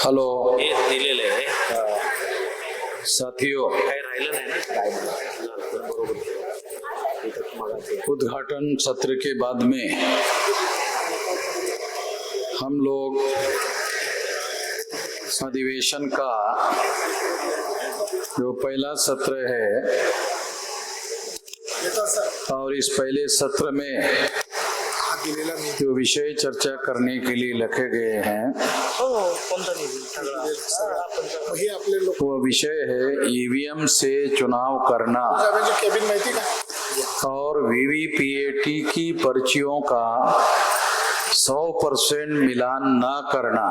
Hello हे दिलेले आहे. साथियों, काही राहिलं नाही ना बरोबर. उद्घाटन सत्र के बाद में हम लोग अधिवेशन का जो पहला सत्र है और इस पहले सत्र में जो विषय चर्चा करने के लिए रखे गए हैं वो विषय है ईवीएम से चुनाव करना और वीवीपीएटी की पर्चियों का 100% मिलान न करना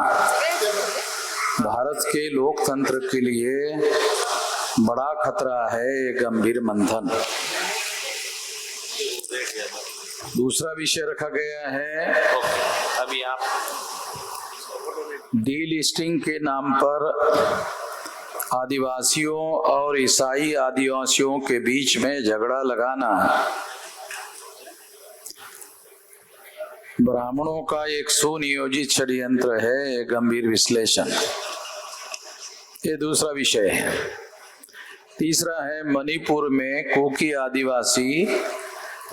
भारत के लोकतंत्र के लिए बड़ा खतरा है, ये गंभीर मंथन। दूसरा विषय रखा गया है अभी आप डीलिस्टिंग के नाम पर आदिवासियों और ईसाई आदिवासियों के बीच में झगड़ा लगाना ब्राह्मणों का एक सुनियोजित षड्यंत्र है, एक गंभीर विश्लेषण। ये दूसरा विषय है। तीसरा है मणिपुर में कुकी आदिवासी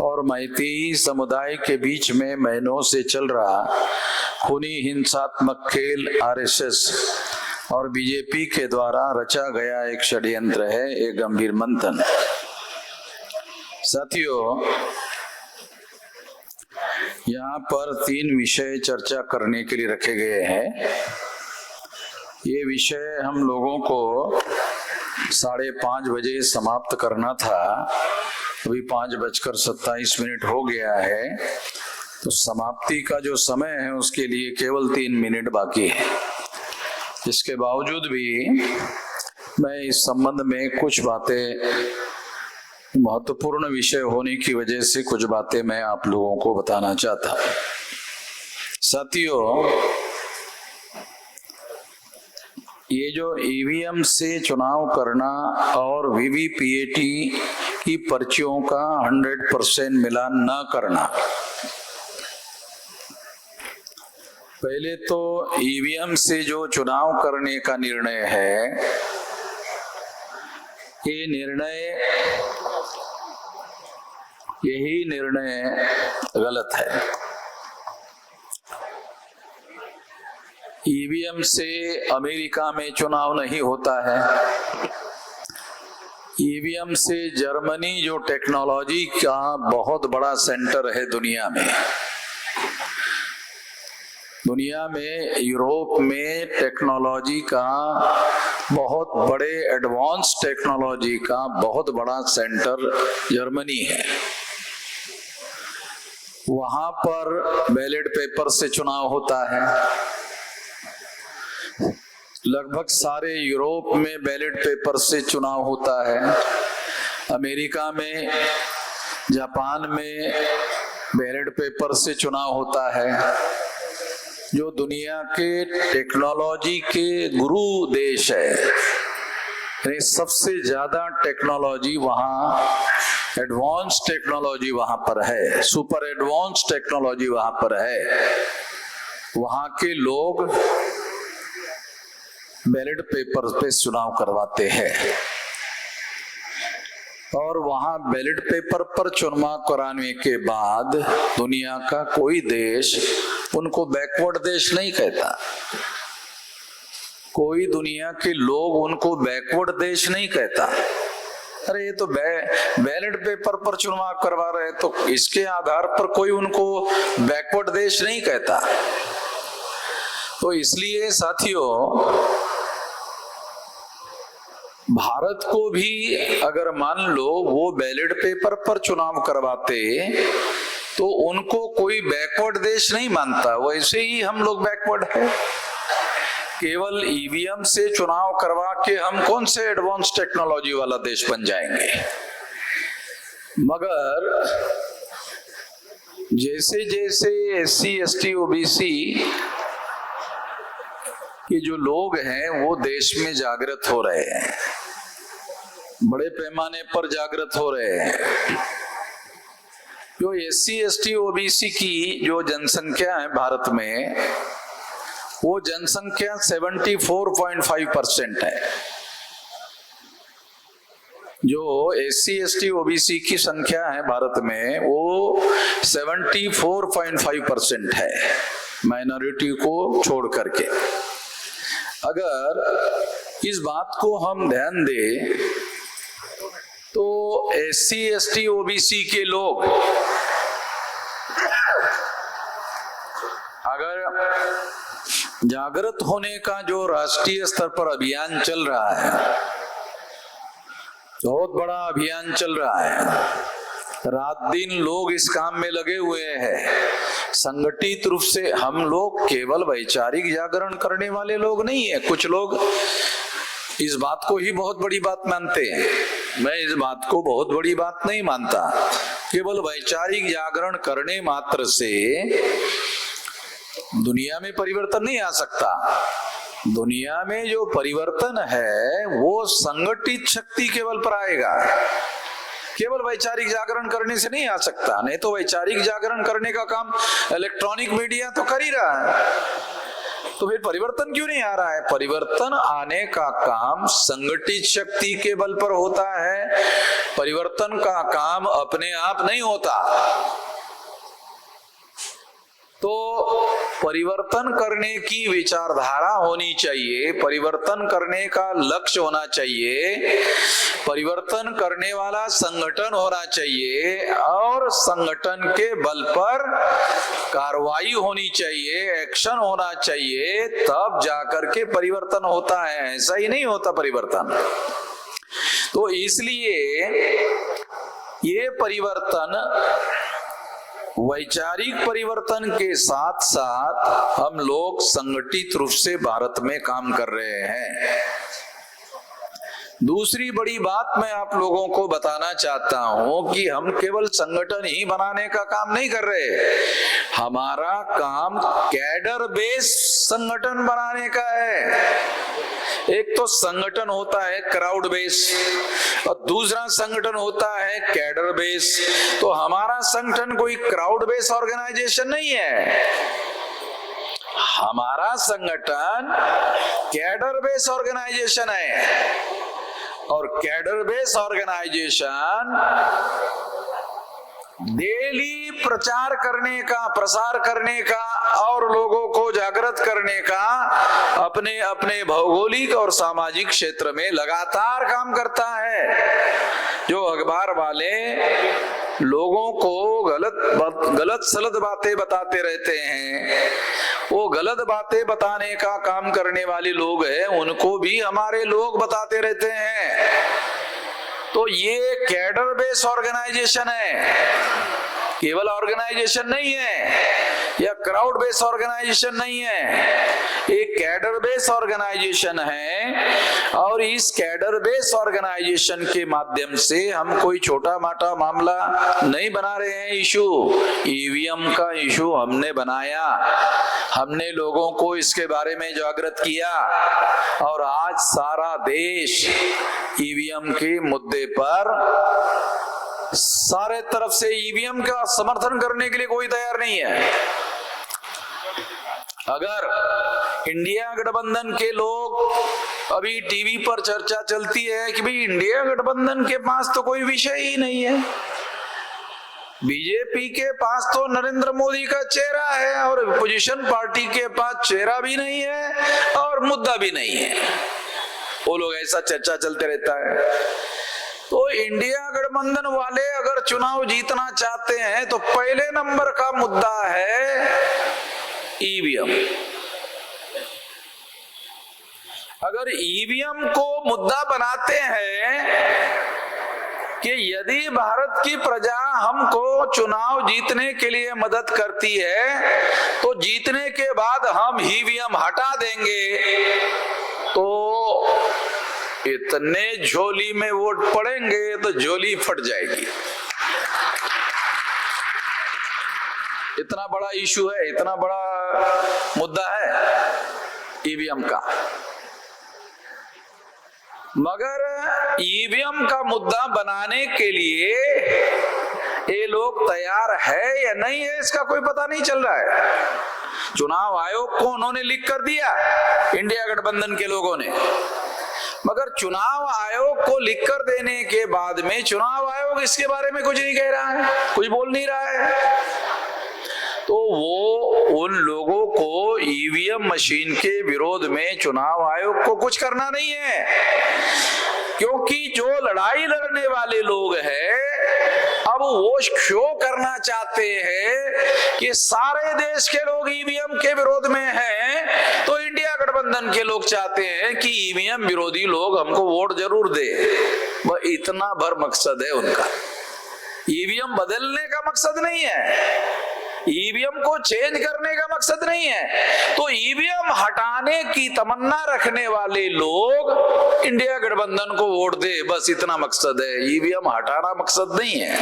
और मैती समुदाय के बीच में महीनों से चल रहा खूनी हिंसात्मक खेल आरएसएस और बीजेपी के द्वारा रचा गया एक षड्यंत्र है, एक गंभीर मंथन। साथियों, यहाँ पर 3 विषय चर्चा करने के लिए रखे गए हैं। ये विषय हम लोगों को 5:30 बजे समाप्त करना था। अभी 5:27 हो गया है, तो समाप्ति का जो समय है उसके लिए केवल 3 मिनट बाकी है। इसके बावजूद भी मैं इस संबंध में कुछ बातें, महत्वपूर्ण विषय होने की वजह से कुछ बातें मैं आप लोगों को बताना चाहता हूं। साथियों, ये जो ईवीएम से चुनाव करना और वीवीपीएटी की पर्चियों का 100% मिलान न करना, पहले तो ईवीएम से जो चुनाव करने का निर्णय है, यही निर्णय गलत है। ईवीएम से अमेरिका में चुनाव नहीं होता है। ईवीएम से जर्मनी जो टेक्नोलॉजी का बहुत बड़ा सेंटर है दुनिया में यूरोप में टेक्नोलॉजी का बहुत बड़े एडवांस टेक्नोलॉजी का बहुत बड़ा सेंटर जर्मनी है। वहां पर बैलेट पेपर से चुनाव होता है। लगभग सारे यूरोप में बैलेट पेपर से चुनाव होता है। अमेरिका में, जापान में बैलेट पेपर से चुनाव होता है। जो दुनिया के टेक्नोलॉजी के गुरु देश है, सबसे ज्यादा टेक्नोलॉजी वहां, एडवांस टेक्नोलॉजी वहां पर है, सुपर एडवांस टेक्नोलॉजी वहां पर है। वहां के लोग बैलेट पेपर पे चुनाव करवाते हैं और वहां बैलेट पेपर पर चुनाव कराने के बाद दुनिया का कोई देश उनको बैकवर्ड देश नहीं कहता। कोई दुनिया के लोग उनको बैकवर्ड देश नहीं कहता। अरे ये तो बैलेट पेपर पर चुनाव करवा रहे, तो इसके आधार पर कोई उनको बैकवर्ड देश नहीं कहता। तो इसलिए साथियों, भारत को भी अगर मान लो वो बैलेट पेपर पर चुनाव करवाते तो उनको कोई बैकवर्ड देश नहीं मानता। वैसे ही हम लोग बैकवर्ड है। केवल ईवीएम से चुनाव करवा के हम कौन से एडवांस टेक्नोलॉजी वाला देश बन जाएंगे। मगर जैसे जैसे एससी, एसटी, ओबीसी के जो लोग हैं वो देश में जागृत हो रहे हैं, बड़े पैमाने पर जागृत हो रहे हैं। जो एससी, एसटी, ओबीसी की जो जनसंख्या है भारत में, वो जनसंख्या 74.5% है। जो SC ST OBC की संख्या है भारत में वो 74.5% है, माइनॉरिटी को छोड़ करके। अगर इस बात को हम ध्यान दें तो SC ST OBC के लोग अगर जागृत होने का जो राष्ट्रीय स्तर पर अभियान चल रहा है, बहुत बड़ा अभियान चल रहा है, रात दिन लोग इस काम में लगे हुए हैं संगठित रूप से। हम लोग केवल वैचारिक जागरण करने वाले लोग नहीं है, कुछ लोग इस बात को ही बहुत बड़ी बात मानते हैं। मैं इस बात को बहुत बड़ी बात नहीं मानता। केवल वैचारिक जागरण करने मात्र से दुनिया में परिवर्तन नहीं आ सकता। दुनिया में जो परिवर्तन है वो संगठित शक्ति केवल पर आएगा, केवल वैचारिक जागरण करने से नहीं आ सकता। नहीं तो वैचारिक जागरण करने का काम इलेक्ट्रॉनिक मीडिया तो कर ही रहा है, तो फिर परिवर्तन क्यों नहीं आ रहा है? परिवर्तन आने का काम संगठित शक्ति के बल पर होता है। परिवर्तन का काम अपने आप नहीं होता। तो परिवर्तन करने की विचारधारा होनी चाहिए, परिवर्तन करने का लक्ष्य होना चाहिए, परिवर्तन करने वाला संगठन होना चाहिए और संगठन के बल पर कार्रवाई होनी चाहिए, एक्शन होना चाहिए, तब जाकर के परिवर्तन होता है। ऐसा ही नहीं होता परिवर्तन। तो इसलिए ये परिवर्तन, वैचारिक परिवर्तन के साथ साथ हम लोग संगठित रूप से भारत में काम कर रहे हैं। दूसरी बड़ी बात मैं आप लोगों को बताना चाहता हूं कि हम केवल संगठन ही बनाने का काम नहीं कर रहे, हमारा काम कैडर बेस संगठन बनाने का है। एक तो संगठन होता है क्राउड बेस और दूसरा संगठन होता है कैडर बेस। तो हमारा संगठन कोई क्राउड बेस ऑर्गेनाइजेशन नहीं है, हमारा संगठन कैडर बेस ऑर्गेनाइजेशन है। और कैडर बेस ऑर्गेनाइजेशन डेली प्रचार करने का, प्रसार करने का और लोगों को जागृत करने का अपने अपने भौगोलिक और सामाजिक क्षेत्र में लगातार काम करता है। जो अखबार वाले लोगों को गलत सलत बातें बताते रहते हैं, वो गलत बातें बताने का काम करने वाले लोग हैं, उनको भी हमारे लोग बताते रहते हैं। तो ये कैडर बेस ऑर्गेनाइजेशन है, केवल ऑर्गेनाइजेशन नहीं है या क्राउड बेस ऑर्गेनाइजेशन नहीं है, एक कैडर बेस ऑर्गेनाइजेशन है। और इस कैडर बेस ऑर्गेनाइजेशन के माध्यम से हम कोई छोटा मोटा मामला नहीं बना रहे हैं। इशू ईवीएम का इशू हमने बनाया, हमने लोगों को इसके बारे में जागृत किया और आज सारा देश ईवीएम के मुद्दे पर सारे तरफ से ईवीएम का समर्थन करने के लिए कोई तैयार नहीं है। अगर इंडिया गठबंधन के लोग, अभी टीवी पर चर्चा चलती है कि भाई इंडिया गठबंधन के पास तो कोई विषय ही नहीं है, बीजेपी के पास तो नरेंद्र मोदी का चेहरा है और अपोजिशन पार्टी के पास चेहरा भी नहीं है और मुद्दा भी नहीं है, वो लोग ऐसा चर्चा चलते रहता है। तो इंडिया गठबंधन वाले अगर चुनाव जीतना चाहते हैं तो पहले नंबर का मुद्दा है ईवीएम। अगर ईवीएम को मुद्दा बनाते हैं कि यदि भारत की प्रजा हमको चुनाव जीतने के लिए मदद करती है तो जीतने के बाद हम ईवीएम हटा देंगे, तो इतने झोली में वोट पड़ेंगे तो झोली फट जाएगी। इतना बड़ा इशू है, इतना बड़ा मुद्दा है ईवीएम का। मगर ईवीएम का मुद्दा बनाने के लिए ये लोग तैयार है या नहीं है इसका कोई पता नहीं चल रहा है। चुनाव आयोग को उन्होंने लिख कर दिया, इंडिया गठबंधन के लोगों ने। मगर चुनाव आयोग को लिख कर देने के बाद में चुनाव आयोग इसके बारे में कुछ नहीं कह रहा है, कुछ बोल नहीं रहा है। तो वो उन लोगों को ईवीएम मशीन के विरोध में चुनाव आयोग को कुछ करना नहीं है, क्योंकि जो लड़ाई लड़ने वाले लोग हैं अब वो शो करना चाहते हैं कि सारे देश के लोग ईवीएम के विरोध में हैं, तो इंडिया गठबंधन के लोग चाहते हैं कि ईवीएम विरोधी लोग हमको वोट जरूर दे। वह इतना भर मकसद है उनका। ईवीएम बदलने का मकसद नहीं है, ईवीएम को चेंज करने का मकसद नहीं है। तो ईवीएम हटाने की तमन्ना रखने वाले लोग इंडिया गठबंधन को वोट दे, बस इतना मकसद है। ईवीएम हटाना मकसद नहीं है,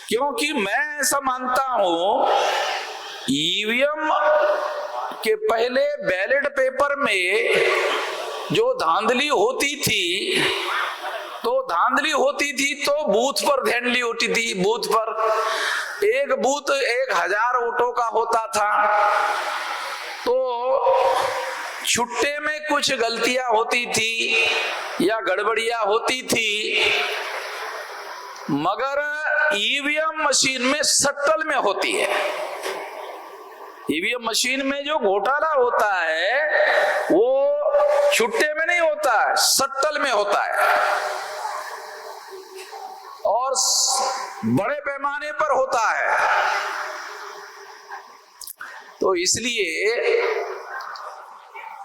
क्योंकि मैं ऐसा मानता हूं ईवीएम के पहले बैलेट पेपर में जो धांधली होती थी तो बूथ पर धांधली होती थी। बूथ पर एक बूथ 1000 वोटों का होता था, तो छुट्टे में कुछ गलतियां होती थी या गड़बड़ियां होती थी, मगर ईवीएम मशीन में सट्टल में होती है। ईवीएम मशीन में जो घोटाला होता है वो छुट्टे में नहीं होता है, सट्टल में होता है और बड़े पैमाने पर होता है। तो इसलिए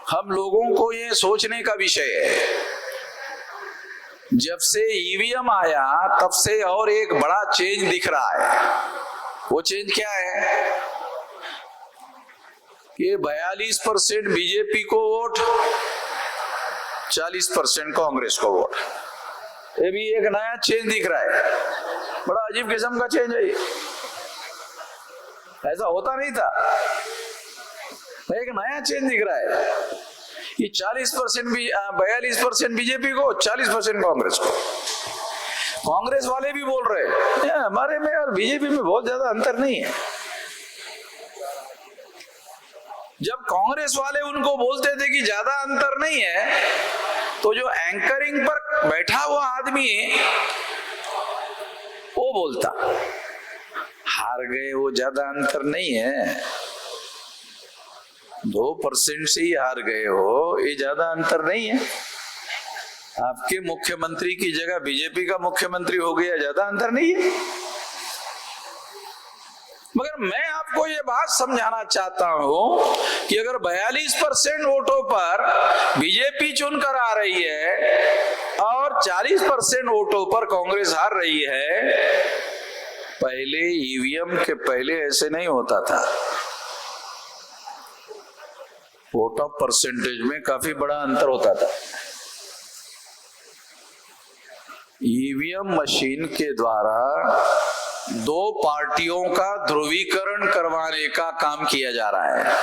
हम लोगों को ये सोचने का विषय है, जब से ईवीएम आया तब से और एक बड़ा चेंज दिख रहा है। वो चेंज क्या है कि 42% बीजेपी को वोट, 40% कांग्रेस को वोट। ये भी एक नया चेंज दिख रहा है, बड़ा अजीब किस्म का चेंज है ये, ऐसा होता नहीं था। एक नया चेंज दिख रहा है कि 40% 42% बीजेपी को, 40% कांग्रेस को। कांग्रेस वाले भी बोल रहे हैं हमारे में और बीजेपी में बहुत ज्यादा अंतर नहीं है। जब कांग्रेस वाले उनको बोलते थे कि ज्यादा अंतर नहीं है, तो जो एंकरिंग पर बैठा हुआ आदमी वो बोलता हार गए, वो ज्यादा अंतर नहीं है, 2% से ही हार गए हो, ये ज्यादा अंतर नहीं है। आपके मुख्यमंत्री की जगह बीजेपी का मुख्यमंत्री हो गया, ज्यादा अंतर नहीं है। मगर मैं आपको ये बात समझाना चाहता हूं कि अगर 42% वोटों पर बीजेपी चुनकर आ रही है और 40% वोटों पर कांग्रेस हार रही है, पहले ईवीएम के पहले ऐसे नहीं होता था। वोट ऑफ परसेंटेज में काफी बड़ा अंतर होता था। ईवीएम मशीन के द्वारा दो पार्टियों का ध्रुवीकरण करवाने का काम किया जा रहा है,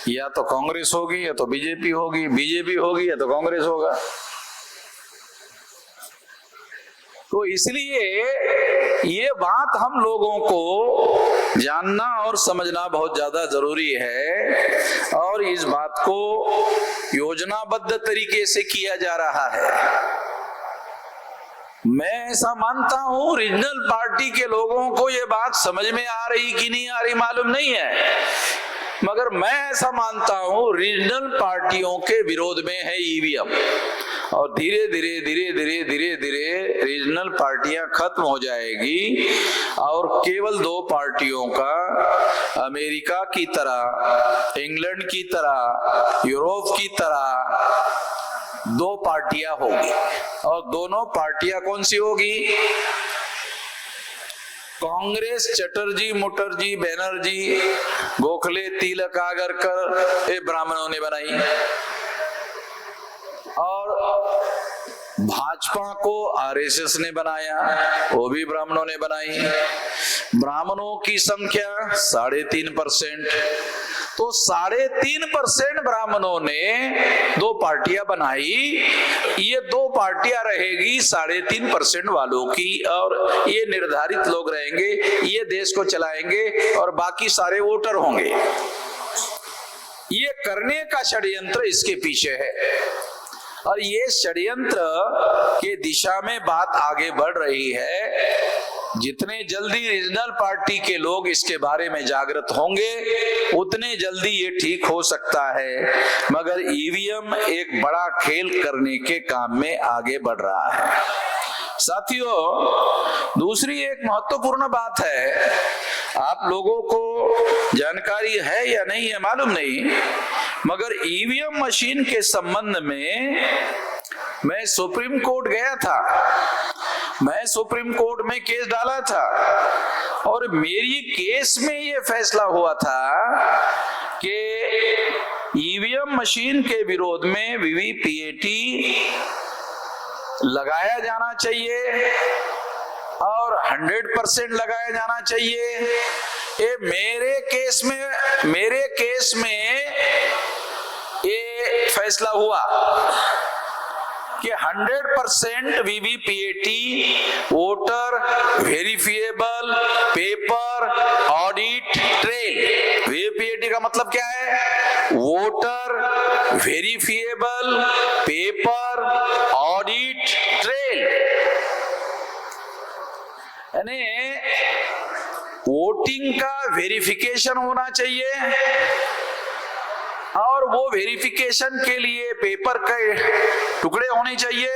या तो कांग्रेस होगी या तो बीजेपी होगी, बीजेपी होगी या तो कांग्रेस होगा। तो इसलिए ये बात हम लोगों को जानना और समझना बहुत ज्यादा जरूरी है, और इस बात को योजनाबद्ध तरीके से किया जा रहा है। मैं ऐसा मानता हूं रीजनल पार्टी के लोगों को ये बात समझ में आ रही कि नहीं आ रही मालूम नहीं है, मगर मैं ऐसा मानता हूं रीजनल पार्टियों के विरोध में है ईवीएम, और धीरे धीरे धीरे धीरे धीरे धीरे रीजनल पार्टियां खत्म हो जाएगी और केवल दो पार्टियों का, अमेरिका की तरह, इंग्लैंड की तरह, यूरोप की तरह दो पार्टियां होगी। और दोनों पार्टियां कौन सी होगी? कांग्रेस चटर्जी, मुखर्जी, बैनर्जी, गोखले, तिलक, आगरकर, ये ब्राह्मणों ने बनाई, और भाजपा को आरएसएस ने बनाया, वो भी ब्राह्मणों ने बनाई। ब्राह्मणों की संख्या 3.5%, तो 3.5% ब्राह्मणों ने 2 पार्टियां बनाई। ये 2 पार्टियां रहेगी 3.5% वालों की, और ये निर्धारित लोग रहेंगे, ये देश को चलाएंगे और बाकी सारे वोटर होंगे। ये करने का षड्यंत्र इसके पीछे है, और ये षड्यंत्र के दिशा में बात आगे बढ़ रही है। जितने जल्दी रीजनल पार्टी के लोग इसके बारे में जागृत होंगे, उतने जल्दी ये ठीक हो सकता है। मगर ईवीएम एक बड़ा खेल करने के काम में आगे बढ़ रहा है। साथियों, दूसरी एक महत्वपूर्ण बात है, आप लोगों को जानकारी है या नहीं है मालूम नहीं, मगर ईवीएम मशीन के संबंध में मैं सुप्रीम कोर्ट गया था। मैं सुप्रीम कोर्ट में केस डाला था, और मेरी केस में ये फैसला हुआ था कि ईवीएम मशीन के विरोध में वीवीपीएटी लगाया जाना चाहिए, और 100% लगाया जाना चाहिए। ये मेरे केस में ये फैसला हुआ कि 100% VVPAT voter verifiable paper audit trail. VVPAT का मतलब क्या है? Voter verifiable paper audit trail. यानी वोटिंग का वेरिफिकेशन होना चाहिए, और वो वेरिफिकेशन के लिए पेपर के टुकड़े होने चाहिए,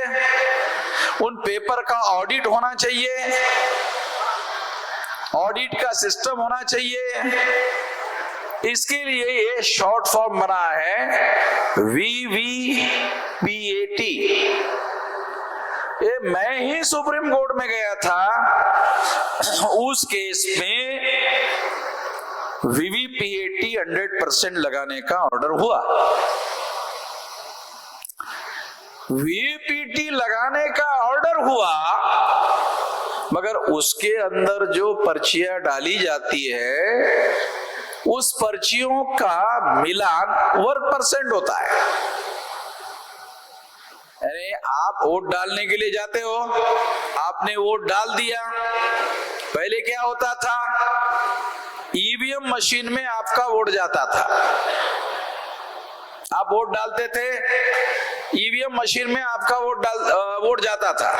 उन पेपर का ऑडिट होना चाहिए, ऑडिट का सिस्टम होना चाहिए। इसके लिए ये शॉर्ट फॉर्म बना है वीवीपीएटी। ये मैं ही सुप्रीम कोर्ट में गया था, उस केस में वीवीपीएटी 100% लगाने का ऑर्डर हुआ। वीवीपीएटी लगाने का ऑर्डर हुआ, मगर उसके अंदर जो पर्चियां डाली जाती है, उस पर्चियों का मिलान 1% होता है। अरे आप वोट डालने के लिए जाते हो, आपने वोट डाल दिया। पहले क्या होता था? ईवीएम मशीन में आपका वोट जाता था, आप वोट डालते थे, ईवीएम मशीन में आपका वोट जाता था।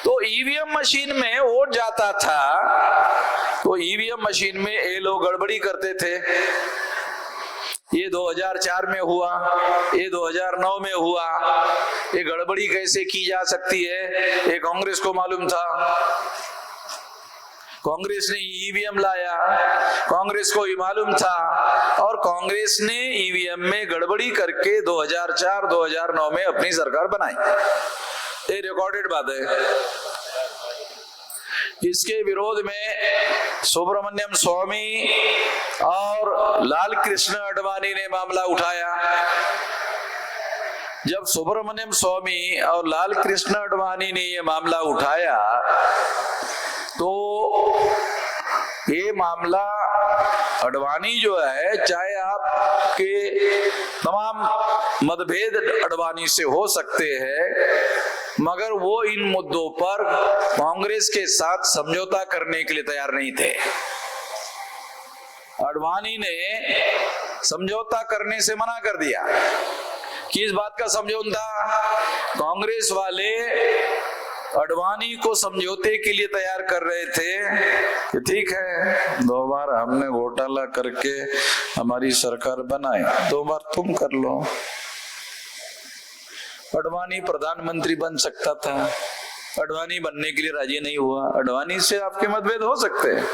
तो ईवीएम मशीन में वोट जाता था, तो ईवीएम मशीन में ये लोग गड़बड़ी करते थे। ये 2004 में हुआ, ये 2009 में हुआ। ये गड़बड़ी कैसे की जा सकती है, ये कांग्रेस को मालूम था। कांग्रेस ने ईवीएम लाया, कांग्रेस को ही मालूम था, और कांग्रेस ने ईवीएम में गड़बड़ी करके 2004-2009 में अपनी सरकार बनाई। ये रिकॉर्डेड बात है। इसके विरोध में सुब्रमण्यम स्वामी और लाल कृष्ण आडवाणी ने मामला उठाया। जब सुब्रमण्यम स्वामी और लाल कृष्ण आडवाणी ने ये मामला उठाया, तो ये मामला आडवाणी जो है, चाहे आपके तमाम मतभेद आडवाणी से हो सकते हैं, मगर वो इन मुद्दों पर कांग्रेस के साथ समझौता करने के लिए तैयार नहीं थे। आडवाणी ने समझौता करने से मना कर दिया। किस बात का समझौता? कांग्रेस वाले आडवाणी को समझौते के लिए तैयार कर रहे थे कि ठीक है, 2 बार हमने घोटाला करके हमारी सरकार बनाई, 2 बार तुम कर लो। आडवाणी प्रधानमंत्री बन सकता था, आडवाणी बनने के लिए राजी नहीं हुआ। आडवाणी से आपके मतभेद हो सकते हैं,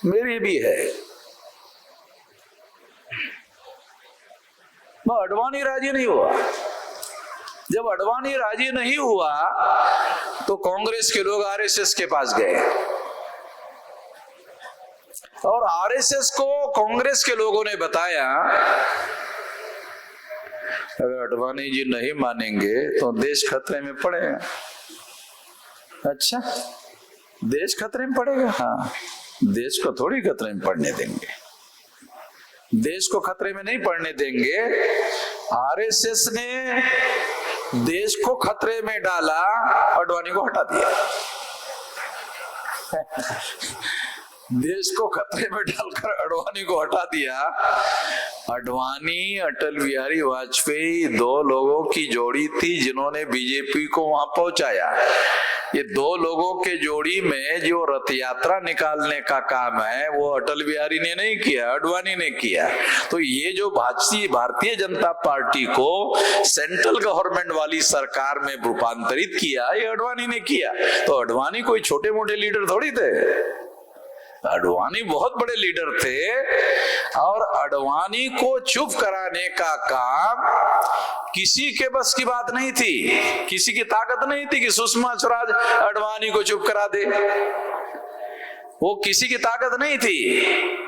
मेरी भी है। आडवाणी राजी नहीं हुआ। जब आडवाणी राजी नहीं हुआ, तो कांग्रेस के लोग आरएसएस के पास गए, और आरएसएस को कांग्रेस के लोगों ने बताया, अगर आडवाणी जी नहीं मानेंगे तो देश खतरे में पड़ेगा। अच्छा, देश खतरे में पड़ेगा? हाँ, देश को थोड़ी खतरे में पड़ने देंगे। देश को खतरे में नहीं पड़ने देंगे। आरएसएस ने देश को खतरे में डाला, आडवाणी को हटा दिया। देश को खतरे में डालकर आडवाणी को हटा दिया। आडवाणी, अटल बिहारी वाजपेयी दो लोगों की जोड़ी थी जिन्होंने बीजेपी को वहां पहुंचाया। ये दो लोगों के जोड़ी में जो रथ यात्रा निकालने का काम है वो अटल बिहारी ने नहीं किया, आडवाणी ने किया। तो ये जो भारतीय जनता पार्टी को सेंट्रल गवर्नमेंट वाली सरकार में रूपांतरित किया, ये आडवाणी ने किया। तो आडवाणी कोई छोटे मोटे लीडर थोड़ी थे, आडवाणी बहुत बड़े लीडर थे। और आडवाणी को चुप कराने का काम किसी के बस की बात नहीं थी, किसी की ताकत नहीं थी कि सुषमा स्वराज आडवाणी को चुप करा दे, वो किसी की ताकत नहीं थी।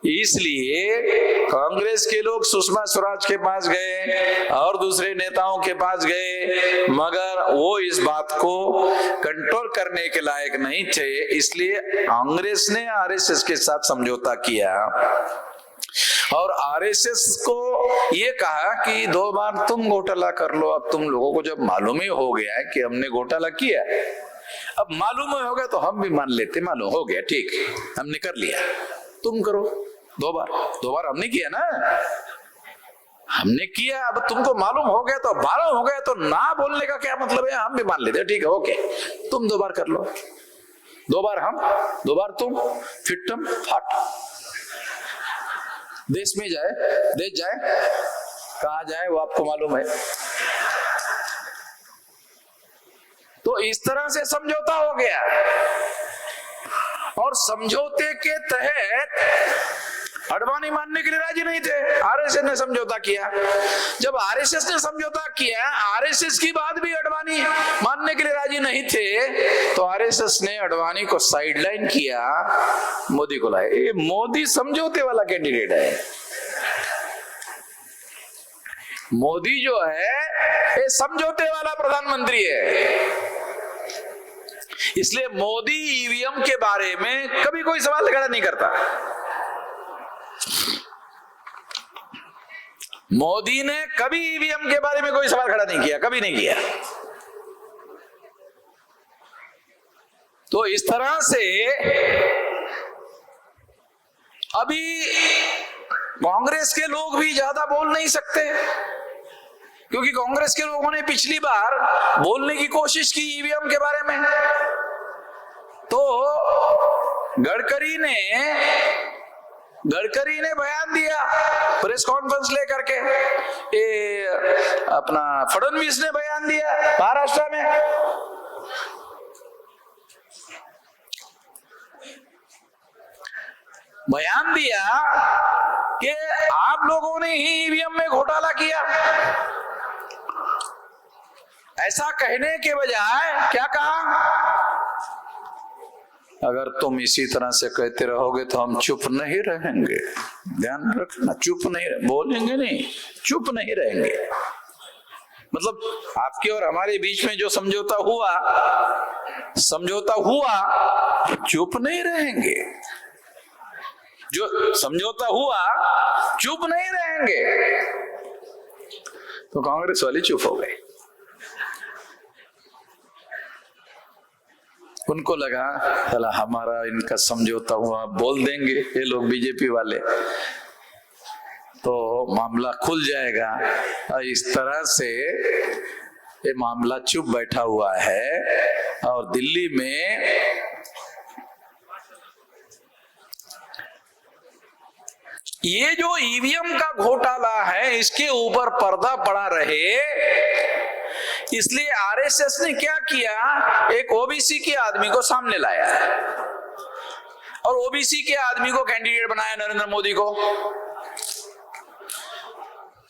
इसलिए कांग्रेस के लोग सुषमा स्वराज के पास गए और दूसरे नेताओं के पास गए, मगर वो इस बात को कंट्रोल करने के लायक नहीं थे। इसलिए कांग्रेस ने आरएसएस के साथ समझौता किया और आरएसएस को ये कहा कि 2 बार तुम घोटाला कर लो। अब तुम लोगों को जब मालूम ही हो गया है कि हमने घोटाला किया, अब मालूम हो गया तो हम भी मान लेते, मालूम हो गया, ठीक, हमने कर लिया, तुम करो 2 बार हमने किया ना, हमने किया। अब तुमको मालूम हो गया तो 12 हो गया तो ना बोलने का क्या मतलब है, हम भी मान लेते, ठीक है, ओके, तुम 2 बार कर लो, 2 बार हम, 2 बार तुम, फिटम फाट। देश में जाए, देश जाए, कहा जाए वो आपको मालूम है। तो इस तरह से समझौता हो गया और समझौते के तहत आडवाणी मानने के लिए राजी नहीं थे, आरएसएस ने समझौता किया। जब आरएसएस ने समझौता किया, आरएसएस की बात भी आडवाणी मानने के लिए राजी नहीं थे, तो आरएसएस ने आडवाणी को साइडलाइन किया, मोदी को लाए। ये मोदी समझौते वाला कैंडिडेट है। मोदी जो है ये समझौते वाला प्रधानमंत्री है। इसलिए मोदी ईवीएम के बारे में कभी कोई सवाल खड़ा नहीं करता। मोदी ने कभी ईवीएम के बारे में कोई सवाल खड़ा नहीं किया, कभी नहीं किया। तो इस तरह से अभी कांग्रेस के लोग भी ज्यादा बोल नहीं सकते, क्योंकि कांग्रेस के लोगों ने पिछली बार बोलने की कोशिश की ईवीएम के बारे में, तो गडकरी ने बयान दिया प्रेस कॉन्फ्रेंस लेकर के, ये अपना फडणवीस ने बयान दिया महाराष्ट्र में। बयान दिया कि आप लोगों ने ही ईवीएम में घोटाला किया। ऐसा कहने के बजाय क्या कहा, अगर तुम इसी तरह से कहते रहोगे तो हम चुप नहीं रहेंगे। ध्यान रखना, चुप नहीं, बोलेंगे नहीं, चुप नहीं रहेंगे। मतलब आपके और हमारे बीच में जो समझौता हुआ, चुप नहीं रहेंगे। जो समझौता हुआ, चुप नहीं रहेंगे। तो कांग्रेस वाले चुप हो गए। उनको लगा चला हमारा इनका समझौता हुआ, बोल देंगे ये लोग बीजेपी वाले तो मामला खुल जाएगा। और इस तरह से ये मामला चुप बैठा हुआ है। और दिल्ली में ये जो ईवीएम का घोटाला है, इसके ऊपर पर्दा पड़ा रहे, इसलिए आरएसएस ने क्या किया, एक ओबीसी के आदमी को सामने लाया और ओबीसी के आदमी को कैंडिडेट बनाया, नरेंद्र मोदी को।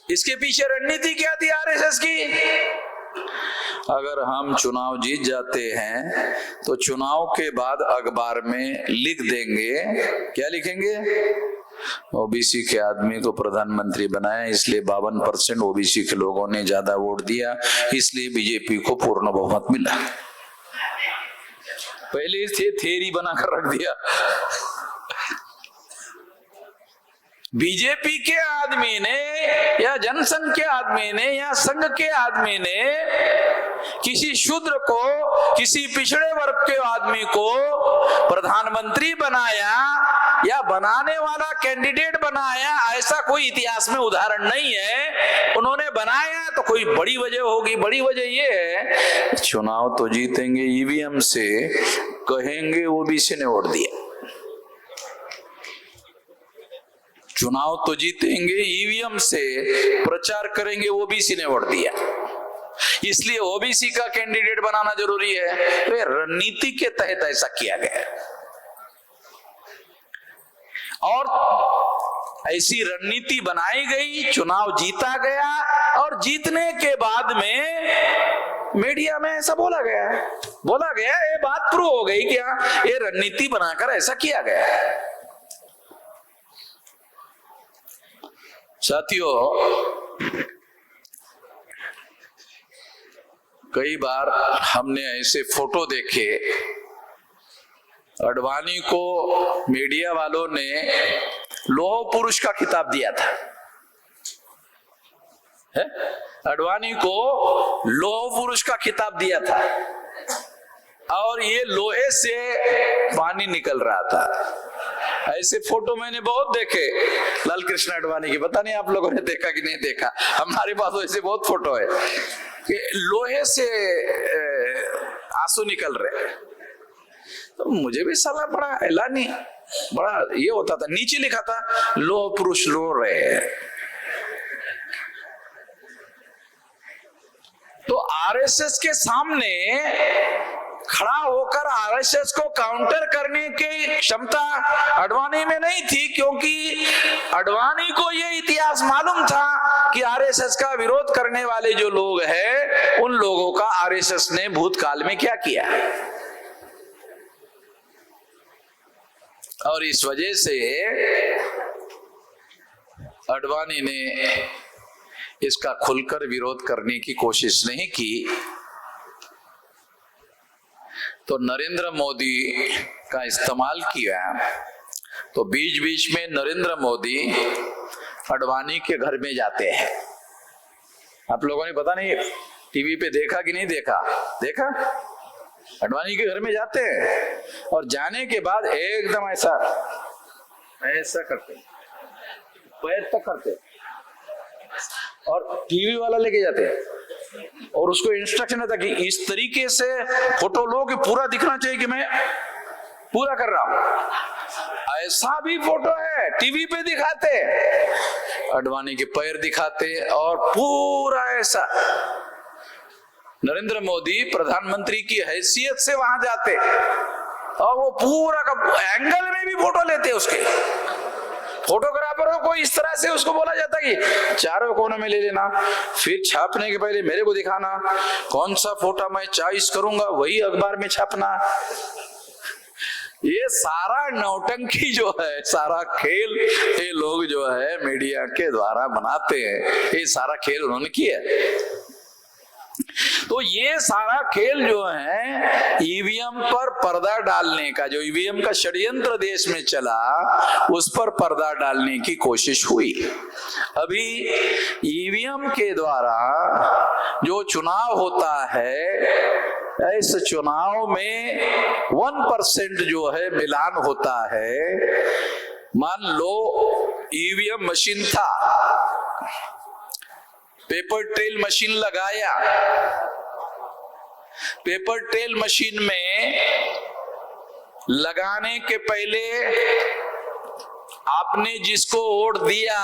इसके पीछे रणनीति क्या थी आरएसएस की, अगर हम चुनाव जीत जाते हैं तो चुनाव के बाद अखबार में लिख देंगे, क्या लिखेंगे, ओबीसी के आदमी को प्रधानमंत्री बनाया, इसलिए 52% ओबीसी के लोगों ने ज्यादा वोट दिया, इसलिए बीजेपी को पूर्ण बहुमत मिला। पहले से थ्योरी बनाकर रख दिया। बीजेपी के आदमी ने या जनसंघ के आदमी ने या संघ के आदमी ने किसी शूद्र को, किसी पिछड़े वर्ग के आदमी को प्रधानमंत्री बनाया या बनाने वाला कैंडिडेट बनाया, ऐसा कोई इतिहास में उदाहरण नहीं है। उन्होंने बनाया तो कोई बड़ी वजह होगी। बड़ी वजह ये है चुनाव तो जीतेंगे ईवीएम से, कहेंगे ओबीसी ने वोट दिया। चुनाव तो जीतेंगे ईवीएम से, प्रचार करेंगे ओबीसी ने वोट दिया, इसलिए ओबीसी का कैंडिडेट बनाना जरूरी है। तो रणनीति के तहत ऐसा किया गया और ऐसी रणनीति बनाई गई, चुनाव जीता गया और जीतने के बाद में मीडिया में ऐसा बोला गया, ये बात प्रूव हो गई क्या ये रणनीति बनाकर ऐसा किया गया। साथियों, कई बार हमने ऐसे फोटो देखे, अडवाणी को मीडिया वालों ने लौह पुरुष का खिताब दिया था, है? अडवाणी को लौह पुरुष का खिताब दिया था और ये लोहे से पानी निकल रहा था। ऐसे फोटो मैंने बहुत देखे लाल कृष्ण अडवाणी की, पता नहीं आप लोगों ने देखा कि नहीं देखा, हमारे पास ऐसे बहुत फोटो है कि लोहे से आंसू निकल रहे। तो मुझे भी साला बड़ा ऐलानी, बड़ा ये होता था, नीचे लिखा था लोह पुरुष रो रहे हैं। तो आरएसएस के सामने खड़ा होकर आरएसएस को काउंटर करने की क्षमता अडवाणी में नहीं थी, क्योंकि अडवाणी को यह इतिहास मालूम था कि आरएसएस का विरोध करने वाले जो लोग हैं उन लोगों का आरएसएस ने भूतकाल में क्या किया। और इस वजह से अडवाणी ने इसका खुलकर विरोध करने की कोशिश नहीं की। तो नरेंद्र मोदी का इस्तेमाल किया, तो बीच बीच में नरेंद्र मोदी अडवाणी के घर में जाते हैं। आप लोगों ने पता नहीं टीवी पे देखा कि नहीं देखा, देखा अडवाणी के घर में जाते हैं और जाने के बाद एकदम ऐसा करते, पैर तक करते और टीवी वाला लेके जाते हैं और उसको इंस्ट्रक्शन था कि इस तरीके से फोटो लो कि पूरा दिखना चाहिए कि मैं पूरा कर रहा हूं। ऐसा भी फोटो है टीवी पे दिखाते, अडवाणी के पैर दिखाते और पूरा ऐसा। नरेंद्र मोदी प्रधानमंत्री की हैसियत से वहां जाते और वो पूरा का एंगल में भी फोटो लेते उसके। फोटोग्राफरों को इस तरह से उसको बोला जाता कि चारों कोनों में ले लेना, फिर छापने के पहले मेरे को दिखाना, कौन सा फोटो मैं चॉइस करूंगा वही अखबार में छापना। ये सारा नौटंकी जो है, सारा खेल ये लोग जो है मीडिया के द्वारा बनाते हैं, ये सारा खेल उन्होंने किया। तो ये सारा खेल जो है ईवीएम पर पर्दा डालने का, जो ईवीएम का षड्यंत्र देश में चला उस पर पर्दा डालने की कोशिश हुई। अभी ईवीएम के द्वारा जो चुनाव होता है, इस चुनाव में 1% जो है मिलान होता है। मान लो ईवीएम मशीन था, पेपर ट्रेल मशीन लगाया, पेपर ट्रेल मशीन में लगाने के पहले आपने जिसको वोट दिया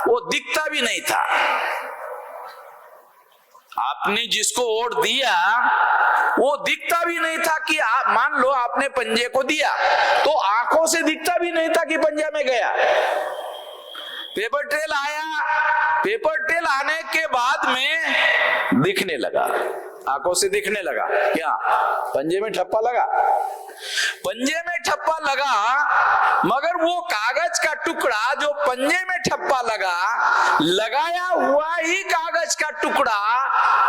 वो दिखता भी नहीं था। आपने जिसको वोट दिया वो दिखता भी नहीं था कि आप मान लो आपने पंजे को दिया तो आंखों से दिखता भी नहीं था कि पंजा में गया। पेपर ट्रेल आया, पेपर ट्रेल आने के बाद में दिखने लगा, आंखों से दिखने लगा। क्या पंजे में ठप्पा लगा? पंजे में ठप्पा लगा, मगर वो कागज का टुकड़ा जो पंजे में ठप्पा लगा, लगाया हुआ ही कागज का टुकड़ा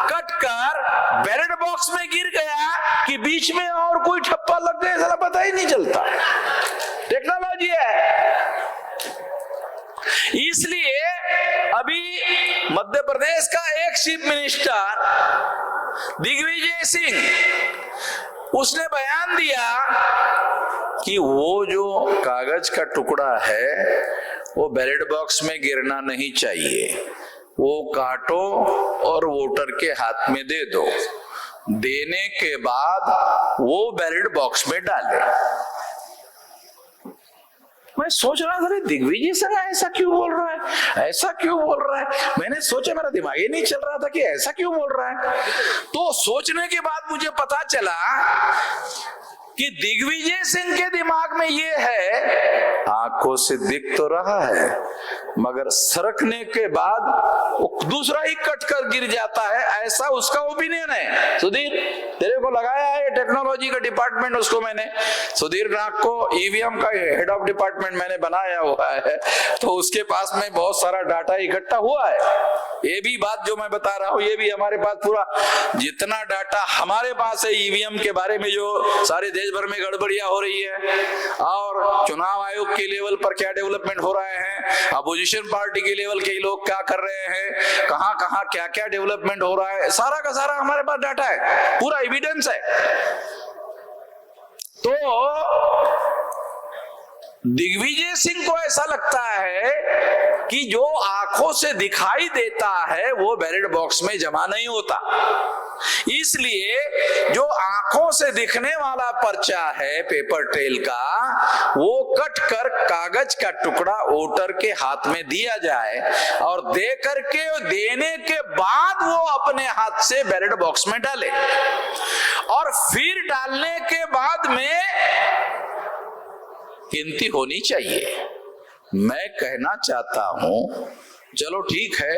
कटकर बैलेट बॉक्स में गिर गया कि बीच में और कोई ठप्पा लग गया, साला पता ही नहीं चलता। टेक्नोलॉजी है। इसलिए अभी मध्य प्रदेश का एक चीफ मिनिस्टर दिग्विजय सिंह, उसने बयान दिया कि वो जो कागज का टुकड़ा है वो बैलेट बॉक्स में गिरना नहीं चाहिए, वो काटो और वोटर के हाथ में दे दो, देने के बाद वो बैलेट बॉक्स में डाले। मैं सोच रहा था दिग्विजय सिंह ऐसा क्यों बोल रहा है, ऐसा क्यों बोल रहा है। मैंने सोचा, मेरा दिमाग ही नहीं चल रहा था कि ऐसा क्यों बोल रहा है। तो सोचने के बाद मुझे पता चला कि दिग्विजय सिंह के दिमाग में ये है, आंखों से दिख तो रहा है मगर सरकने के बाद वो दूसरा ही कट कर गिर जाता है, ऐसा उसका ओपिनियन है। सुधीर, तेरे को लगाया है टेक्नोलॉजी का डिपार्टमेंट, उसको मैंने, सुधीर नाग को ईवीएम का हेड ऑफ डिपार्टमेंट मैंने बनाया हुआ है, तो उसके पास में बहुत सारा डाटा इकट्ठा हुआ है। ये भी बात जो मैं बता रहा हूं, ये भी हमारे पास पूरा जितना डाटा हमारे पास है ईवीएम के बारे में, जो सारे देश भर में गड़बड़ियां हो रही है और चुनाव आयोग के लेवल पर क्या डेवलपमेंट हो रहे हैं, अपोजिशन पार्टी के लेवल के लोग क्या कर रहे हैं, कहां कहां क्या क्या डेवलपमेंट हो रहा है, सारा का सारा हमारे पास डाटा है, पूरा एविडेंस है। तो दिग्विजय सिंह को ऐसा लगता है कि जो आंखों से दिखाई देता है वो बैलेट बॉक्स में जमा नहीं होता, इसलिए जो आंखों से दिखने वाला पर्चा है पेपर ट्रेल का, वो कट कर कागज का टुकड़ा वोटर के हाथ में दिया जाए और दे करके देने के बाद वो अपने हाथ से बैलेट बॉक्स में डाले, और फिर डालने के बाद में गिनती होनी चाहिए। मैं कहना चाहता हूं, चलो ठीक है,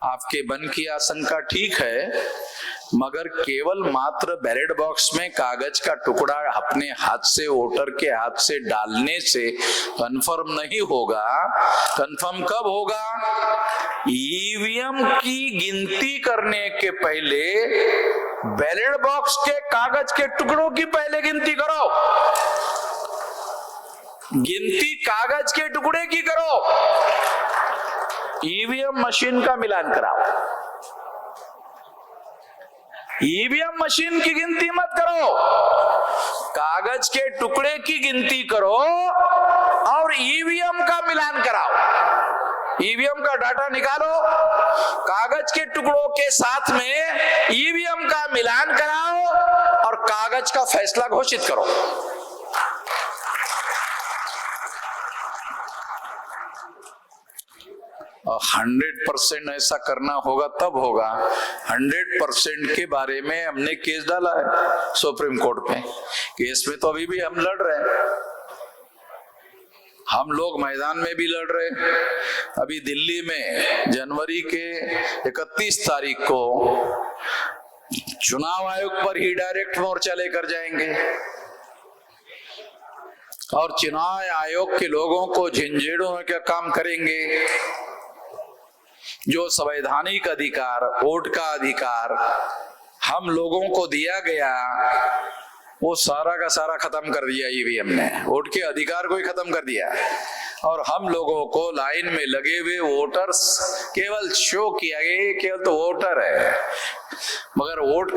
आपके मन की आशंका ठीक है, मगर केवल मात्र बैलेट बॉक्स में कागज का टुकड़ा अपने हाथ से वोटर के हाथ से डालने से कंफर्म नहीं होगा। कंफर्म कब होगा? ईवीएम की गिनती करने के पहले बैलेट बॉक्स के कागज के टुकड़ों की पहले गिनती करो, गिनती कागज के टुकड़े की करो, ईवीएम मशीन का मिलान कराओ। ईवीएम मशीन की गिनती मत करो, कागज के टुकड़े की गिनती करो और ईवीएम का मिलान कराओ। ईवीएम का डाटा निकालो, कागज के टुकड़ों के साथ में ईवीएम का मिलान कराओ और कागज का फैसला घोषित करो। 100% ऐसा करना होगा तब होगा। 100% के बारे में हमने केस डाला है सुप्रीम कोर्ट में, केस में तो अभी भी हम लड़ रहे हैं, हम लोग मैदान में भी लड़ रहे हैं। अभी दिल्ली में जनवरी के 31 तारीख को चुनाव आयोग पर ही डायरेक्ट मोर्चा लेकर जाएंगे और चुनाव आयोग के लोगों को झंझेड़ों का काम करेंगे। जो संवैधानिक अधिकार, वोट का अधिकार हम लोगों को दिया गया, वो सारा का सारा खत्म कर दिया ईवीएम ने, वोट के अधिकार को ही खत्म कर दिया और हम लोगों को लाइन में लगे हुए वोटर्स केवल शो किया गया, केवल तो वोटर है मगर वोट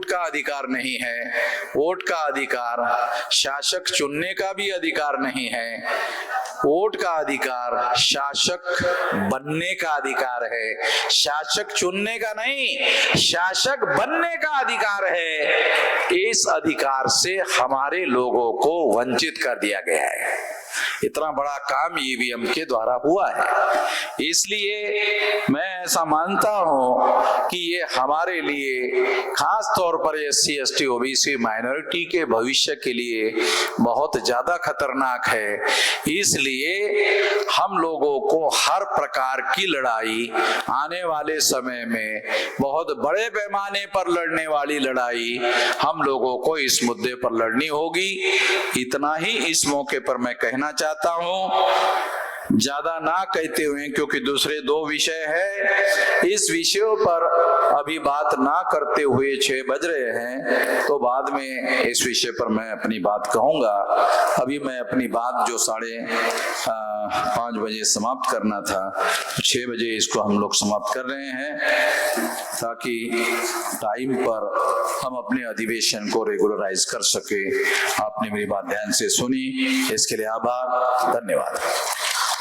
का अधिकार नहीं है। वोट का अधिकार शासक चुनने का भी अधिकार नहीं है, वोट का अधिकार शासक बनने का अधिकार है। शासक चुनने का नहीं, शासक बनने का अधिकार है। इस अधिकार से हमारे लोगों को वंचित कर दिया गया है। इतना बड़ा काम ईवीएम के द्वारा हुआ है, इसलिए मैं ऐसा मानता हूं कि ये हमारे लिए, खास तौर पर SC ST OBC माइनॉरिटी के भविष्य के लिए बहुत ज्यादा खतरनाक है। इसलिए हम लोगों को हर प्रकार की लड़ाई आने वाले समय में, बहुत बड़े पैमाने पर लड़ने वाली लड़ाई हम लोगों को इस मुद्दे पर लड़नी होगी। इतना ही इस मौके पर मैं कहना चाहता हूं। ज्यादा ना कहते हुए, क्योंकि दूसरे 2 विषय है, इस विषयों पर अभी बात ना करते हुए 6 बज रहे हैं, तो बाद में इस विषय पर मैं अपनी बात कहूंगा। अभी मैं अपनी बात जो 5:30 बजे समाप्त करना था, 6 बजे इसको हम लोग समाप्त कर रहे हैं, ताकि टाइम पर हम अपने अधिवेशन को रेगुलराइज कर सके। आपने मेरी बात ध्यान से सुनी, इसके लिए आभार, धन्यवाद।